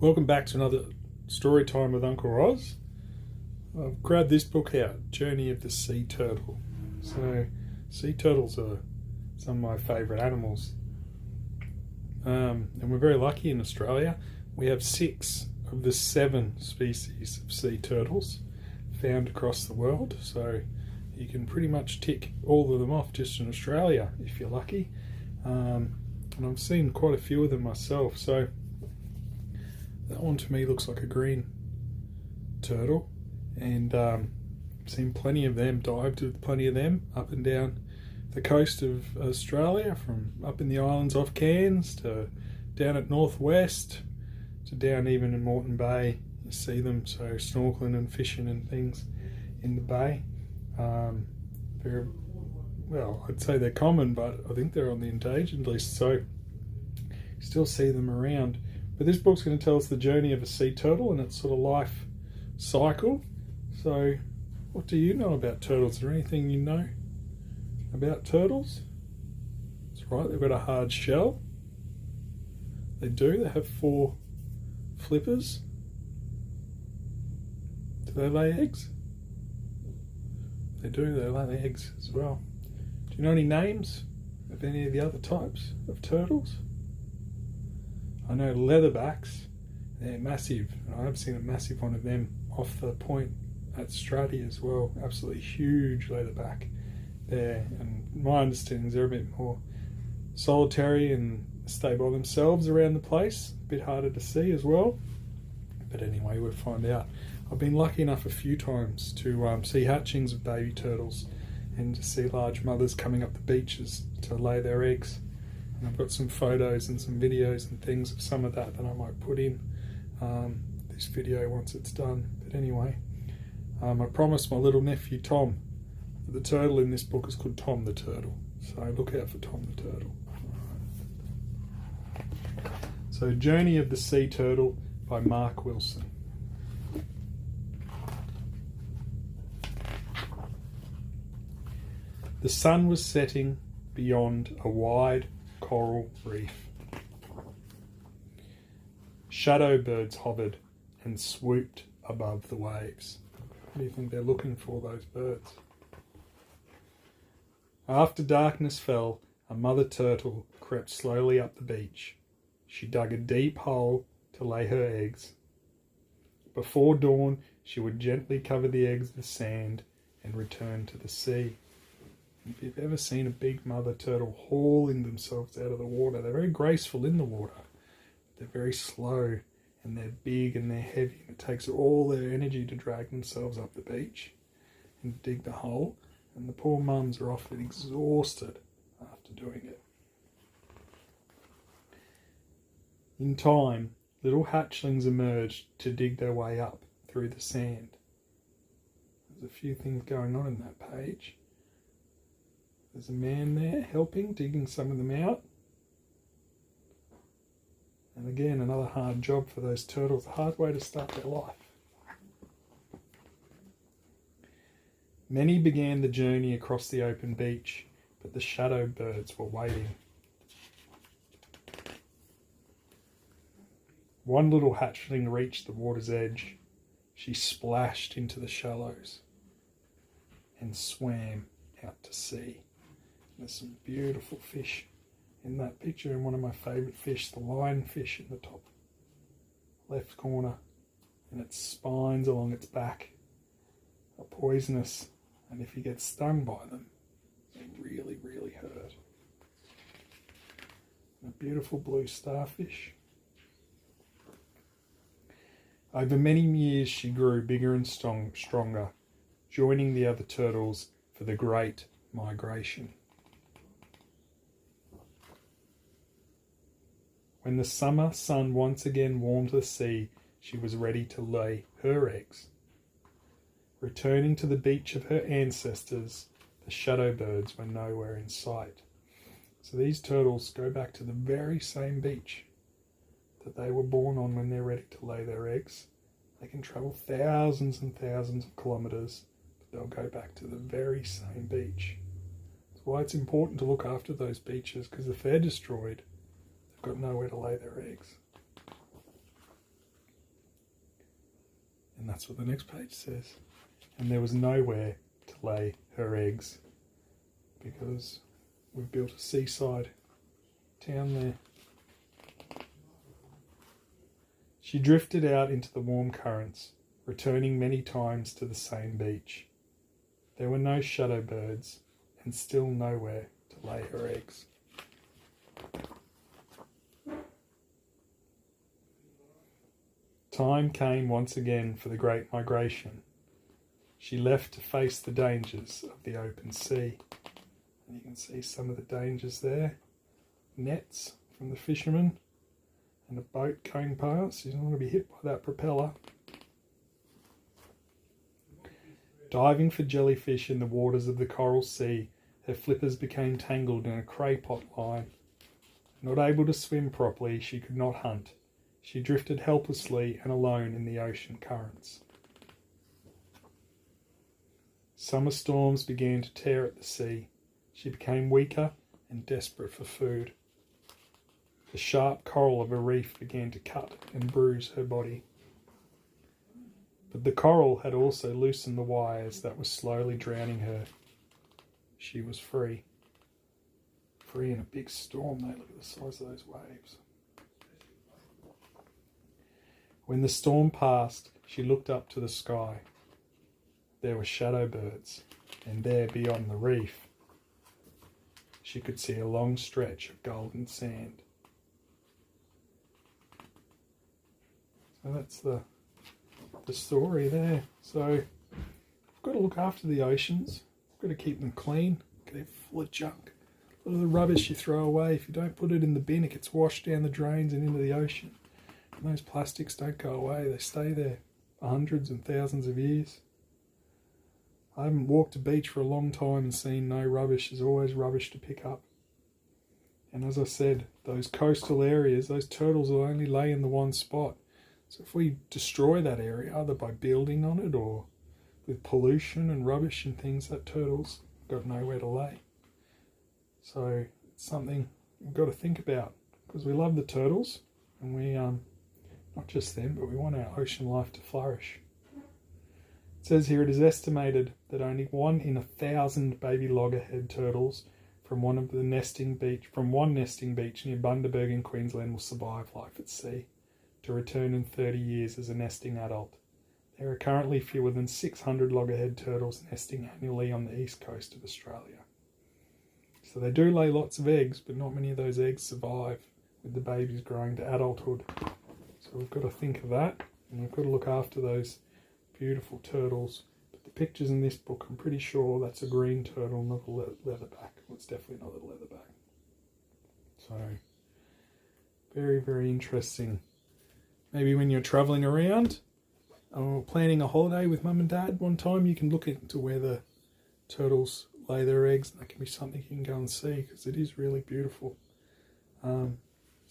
Welcome back to another story time with Uncle Roz. I've grabbed this book out, Journey of the Sea Turtle. So, sea turtles are some of my favourite animals. And we're very lucky in Australia. We have 6 of the 7 species of sea turtles found across the world. So you can pretty much tick all of them off just in Australia if you're lucky. And I've seen quite a few of them myself. So that one to me looks like a green turtle, and seen plenty of them, dived with plenty of them up and down the coast of Australia, from up in the islands off Cairns to down at northwest to down even in Moreton Bay. You see them, so snorkeling and fishing and things in the bay. They're, well, I'd say they're common, but I think they're on the endangered list, so you still see them around. But this book's going to tell us the journey of a sea turtle and its sort of life cycle. So what do you know about turtles? Is there anything you know about turtles? That's right, they've got a hard shell. They do, they have 4 flippers. Do they lay eggs? They do, they lay eggs as well. Do you know any names of any of the other types of turtles? I know leatherbacks, they're massive. I have seen a massive one of them off the point at Straddie as well. Absolutely huge leatherback there. And my understanding is they're a bit more solitary and stay by themselves around the place. A bit harder to see as well. But anyway, we'll find out. I've been lucky enough a few times to see hatchings of baby turtles and to see large mothers coming up the beaches to lay their eggs. And I've got some photos and some videos and things of some of that I might put in this video once it's done. But anyway, I promised my little nephew Tom that the turtle in this book is called Tom the Turtle. So look out for Tom the Turtle. So Journey of the Sea Turtle by Mark Wilson. The sun was setting beyond a wide coral reef. Shadow birds hovered and swooped above the waves. What do you think they're looking for, those birds? After darkness fell, a mother turtle crept slowly up the beach. She dug a deep hole to lay her eggs. Before dawn, she would gently cover the eggs with sand and return to the sea. If you've ever seen a big mother turtle hauling themselves out of the water, they're very graceful in the water. They're very slow, and they're big and they're heavy. And it takes all their energy to drag themselves up the beach and dig the hole. And the poor mums are often exhausted after doing it. In time, little hatchlings emerged to dig their way up through the sand. There's a few things going on in that page. There's a man there helping, digging some of them out. And again, another hard job for those turtles, a hard way to start their life. Many began the journey across the open beach, but the shadow birds were waiting. One little hatchling reached the water's edge. She splashed into the shallows and swam out to sea. There's some beautiful fish in that picture, and one of my favourite fish, the lionfish in the top left corner, and its spines along its back are poisonous, and if you get stung by them, they really, really hurt. And a beautiful blue starfish. Over many years she grew bigger and stronger, joining the other turtles for the great migration. When the summer sun once again warmed the sea, she was ready to lay her eggs. Returning to the beach of her ancestors, the shadow birds were nowhere in sight. So these turtles go back to the very same beach that they were born on when they're ready to lay their eggs. They can travel thousands and thousands of kilometres, but they'll go back to the very same beach. That's why it's important to look after those beaches, because if they're destroyed, got nowhere to lay their eggs. that's what the next page says. And there was nowhere to lay her eggs because we've built a seaside town there. She drifted out into the warm currents, returning many times to the same beach. There were no shadow birds and still nowhere to lay her eggs. Time came once again for the great migration. She left to face the dangers of the open sea. And you can see some of the dangers there. Nets from the fishermen and a boat going past. She's not going to be hit by that propeller. Diving for jellyfish in the waters of the Coral Sea, her flippers became tangled in a craypot line. Not able to swim properly, she could not hunt. She drifted helplessly and alone in the ocean currents. Summer storms began to tear at the sea. She became weaker and desperate for food. The sharp coral of a reef began to cut and bruise her body. But the coral had also loosened the wires that were slowly drowning her. She was free. Free in a big storm, though. Look at the size of those waves. When the storm passed, she looked up to the sky. There were shadow birds, and there beyond the reef, she could see a long stretch of golden sand. So that's the story there. So we've got to look after the oceans. We've got to keep them clean. They're full of junk. A lot of the rubbish you throw away, if you don't put it in the bin, it gets washed down the drains and into the ocean. And those plastics don't go away. They stay there for hundreds and thousands of years. I haven't walked a beach for a long time and seen no rubbish. There's always rubbish to pick up. And as I said, those coastal areas, those turtles will only lay in the one spot. So if we destroy that area, either by building on it or with pollution and rubbish and things, that turtle's got nowhere to lay. So it's something we've got to think about, because we love the turtles, and we, not just them, but we want our ocean life to flourish. It says here, it is estimated that only 1 in 1,000 baby loggerhead turtles from one nesting beach near Bundaberg in Queensland will survive life at sea to return in 30 years as a nesting adult. There are currently fewer than 600 loggerhead turtles nesting annually on the east coast of Australia. So they do lay lots of eggs, but not many of those eggs survive with the babies growing to adulthood. So we've got to think of that, and we've got to look after those beautiful turtles. But the pictures in this book, I'm pretty sure that's a green turtle, not a leatherback. Well, it's definitely not a leatherback. So, very, very interesting. Maybe when you're travelling around or planning a holiday with mum and dad one time, you can look into where the turtles lay their eggs, and that can be something you can go and see, because it is really beautiful. So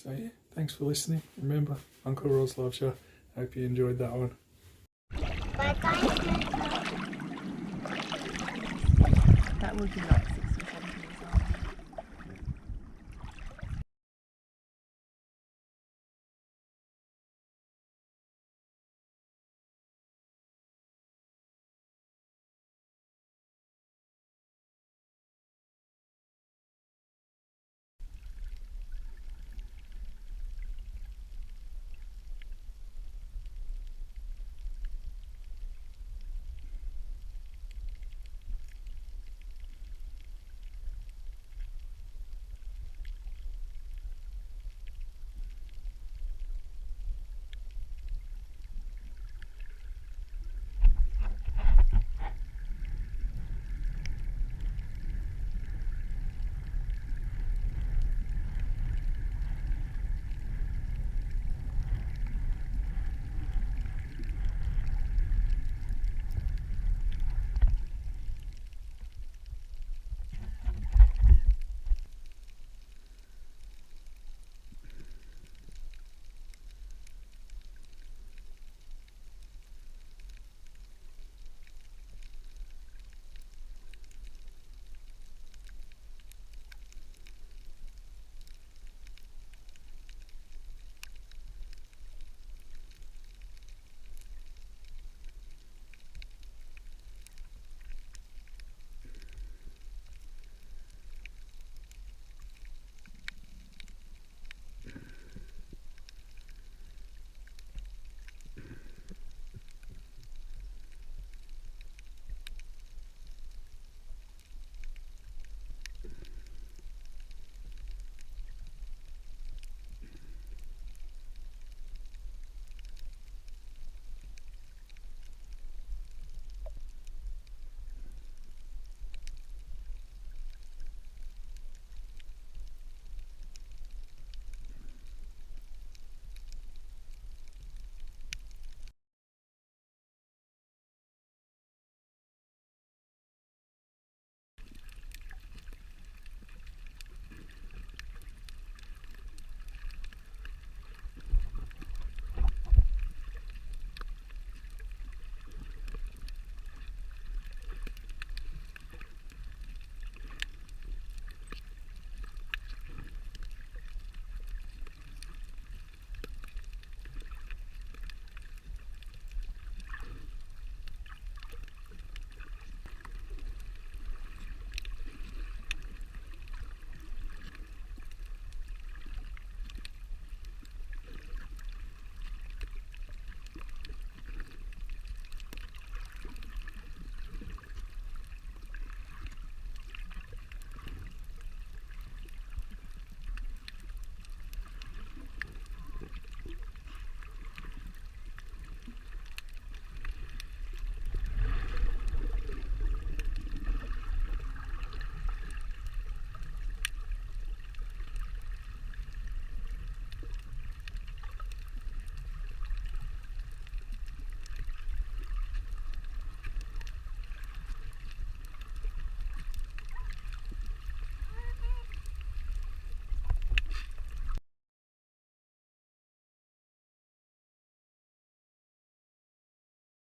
yeah, thanks for listening. Remember, Uncle Roz loves you. Hope you enjoyed that one. That would be like